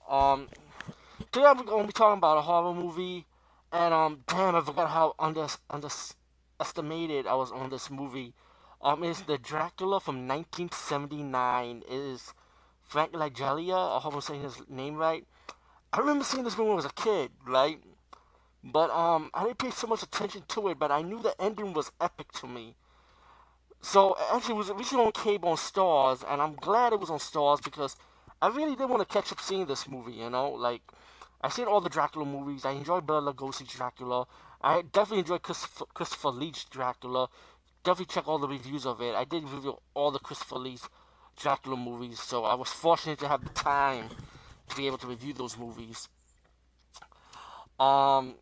Um, Today I'm gonna be talking about a horror movie, and damn, I forgot how underestimated I was on this movie. It's the Dracula from 1979. It is Frank Langella. I hope I'm saying his name right. I remember seeing this movie when I was a kid, right? But I didn't pay so much attention to it, but I knew the ending was epic to me. So actually, it was originally on cable on Stars, and I'm glad it was on Stars because I really did want to catch up seeing this movie. Like I've seen all the Dracula movies. I enjoyed Bela Lugosi's Dracula. I definitely enjoyed Christopher Lee's Dracula. Definitely check all the reviews of it. I did review all the Christopher Lee's Dracula movies, so I was fortunate to have the time to be able to review those movies. Um,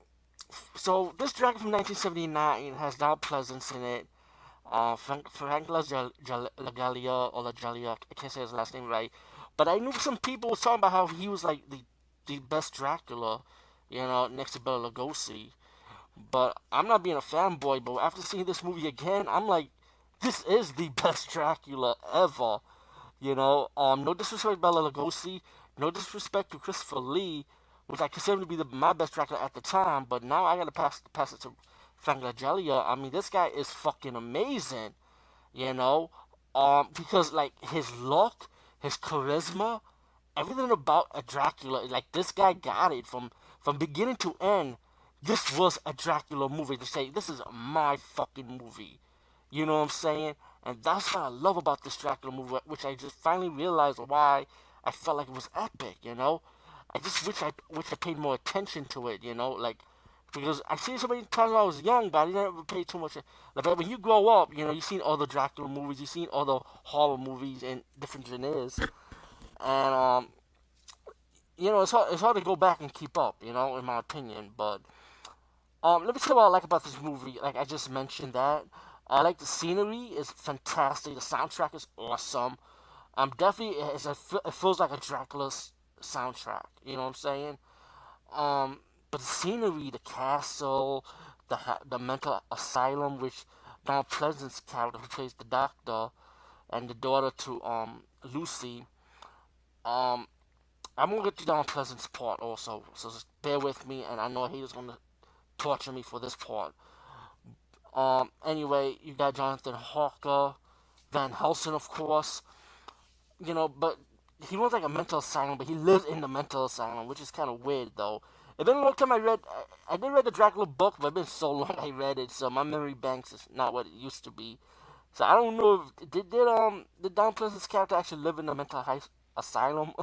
so this Dracula from 1979 has Donald Pleasance in it. Frank Lagalia or Lagalia, I can't say his last name right, but I knew some people was talking about how he was like the best Dracula, next to Bela Lugosi. But I'm not being a fanboy, but after seeing this movie again, I'm like, this is the best Dracula ever. No disrespect to Bela Lugosi, no disrespect to Christopher Lee, which I consider to be my best Dracula at the time. But now I gotta pass it to Frank Langella. I mean, this guy is fucking amazing. You know, because like his look, his charisma, everything about a Dracula, like this guy got it from beginning to end. This was a Dracula movie to say this is my fucking movie. You know what I'm saying? And that's what I love about this Dracula movie, which I just finally realized why I felt like it was epic. I just wish I paid more attention to it. Like because I've seen it so many times when I was young, but I didn't ever pay too much. Like when you grow up, you've seen all the Dracula movies, you've seen all the horror movies in different genres, and it's hard to go back and keep up. In my opinion, but let me tell you what I like about this movie. Like I just mentioned that. I like the scenery is fantastic. The soundtrack is awesome. Definitely it feels like a Dracula's soundtrack. You know what I'm saying? Um, but the scenery, the castle, the mental asylum, which Donald Pleasant's character who plays the doctor, and the daughter to Lucy. Um, I'm gonna get to Donald Pleasant's part also, so just bear with me. And I know haters gonna torture me for this part. Anyway, you got Jonathan Hawker, Van Helsing, of course. But he was like a mental asylum, but he lived in the mental asylum, which is kind of weird though. It's been a long time I did read the Dracula book, but it's been so long I read it, so my memory banks is not what it used to be. So I don't know if did Don Pleasant's character actually live in a asylum,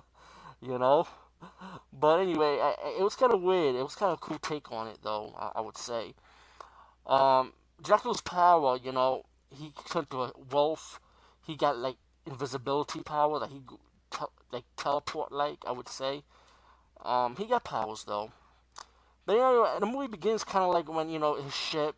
you know? But anyway, it was kind of weird. It was kind of a cool take on it though. I would say. Um, Dracula's power, he turned to a wolf. He got like invisibility power that like teleport like I would say. He got powers though. But the movie begins kind of like when his ship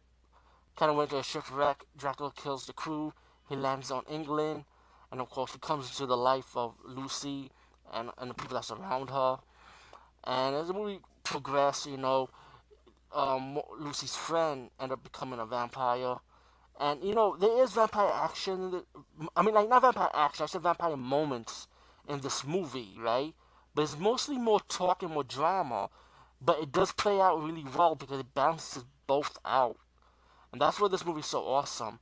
kind of went to a shipwreck. Dracula kills the crew. He lands on England, and of course he comes into the life of Lucy and the people that surround her. And as the movie progresses, Lucy's friend ended up becoming a vampire. And there is vampire action. I mean, like not vampire action. I said vampire moments in this movie, right? But it's mostly more talk and more drama. But it does play out really well because it balances both out, and that's why this movie's so awesome.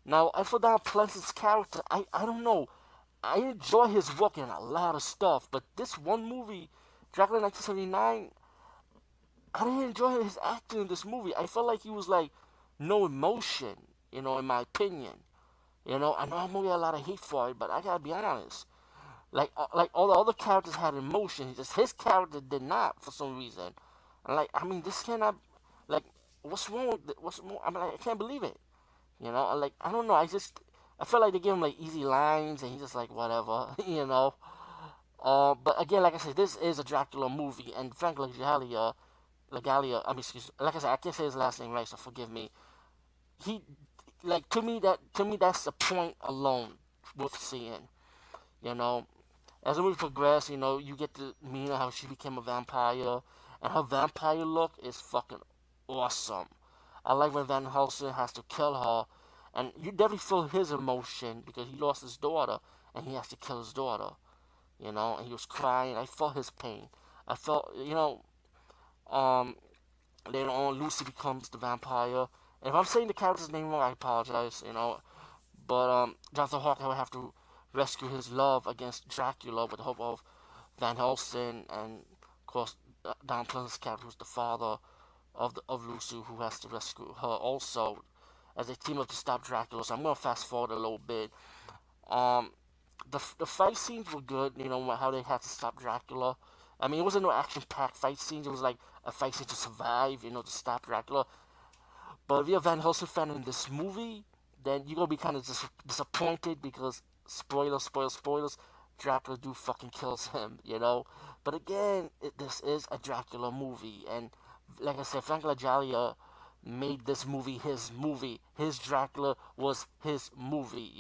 Now, as for Donald Pleasant's character, I don't know. I enjoy his work in a lot of stuff, but this one movie, Dracula 1979, I didn't enjoy his acting in this movie. I felt like he was like no emotion, in my opinion. I know I'm gonna get a lot of hate for it, but I gotta be honest. Like all the other characters had emotion, just his character did not for some reason. And like, I mean, this cannot, like, what's wrong with what's wrong? I mean, like, I can't believe it. Like I don't know. I feel like they give him like easy lines, and he's just like whatever, But again, like I said, this is a Dracula movie, and Frank Legalia, I mean, excuse, like I said, I can't say his last name right, so forgive me. He, like to me that's the point alone worth seeing. You know, as the movie progresses, you get to meet how she became a vampire, and her vampire look is fucking awesome. I like when Van Helsing has to kill her, and you definitely feel his emotion because he lost his daughter, and he has to kill his daughter. and he was crying. I felt his pain. I felt, um, later on, Lucy becomes the vampire. And if I'm saying the character's name wrong, I apologize. But Jonathan Hawker would have to rescue his love against Dracula with the help of Van Helsing, and of course Don Pleasance's character, who's the father of Lucy, who has to rescue her also, as they team up to stop Dracula. So I'm gonna fast forward a little bit. Um, the fight scenes were good. How they had to stop Dracula. I mean, it wasn't no action-packed fight scenes. It was like a fight scene to survive. To stop Dracula. But if you're a Van Helsing fan in this movie, then you're gonna be kind of disappointed because spoilers. Dracula do fucking kills him. But again, this is a Dracula movie, and like I said, Frank Langella made this movie his movie. His Dracula was his movie.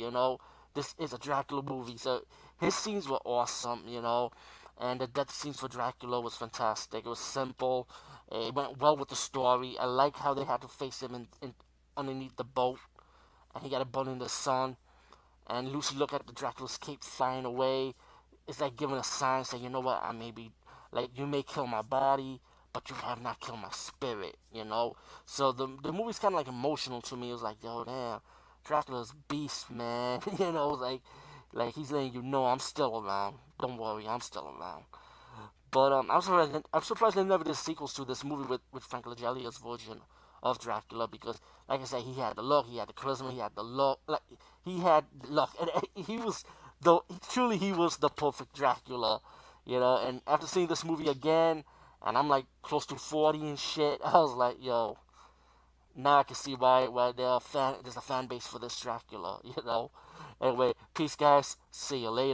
This is a Dracula movie, so his scenes were awesome. And the death scenes for Dracula was fantastic. It was simple. It went well with the story. I like how they had to face him in underneath the boat, and he got a boat in the sun. And Lucy looked at the Dracula's cape flying away. It's like giving a sign saying, you know what, I may be, like, you may kill my body, but you have not killed my spirit. So the movie's kind of like emotional to me. It was like, yo, damn, Dracula's beast, man. Like he's letting you know I'm still around. Don't worry, I'm still around. But I'm surprised they never did sequels to this movie with Frank Langella's version of Dracula, because, like I said, he had the look, he had the charisma, he had the look, like he had luck, and he was the truly he was the perfect Dracula. And after seeing this movie again, and I'm like close to 40 and shit, I was like, yo, now I can see why there's a fan base for this Dracula. Anyway, peace, guys. See you later.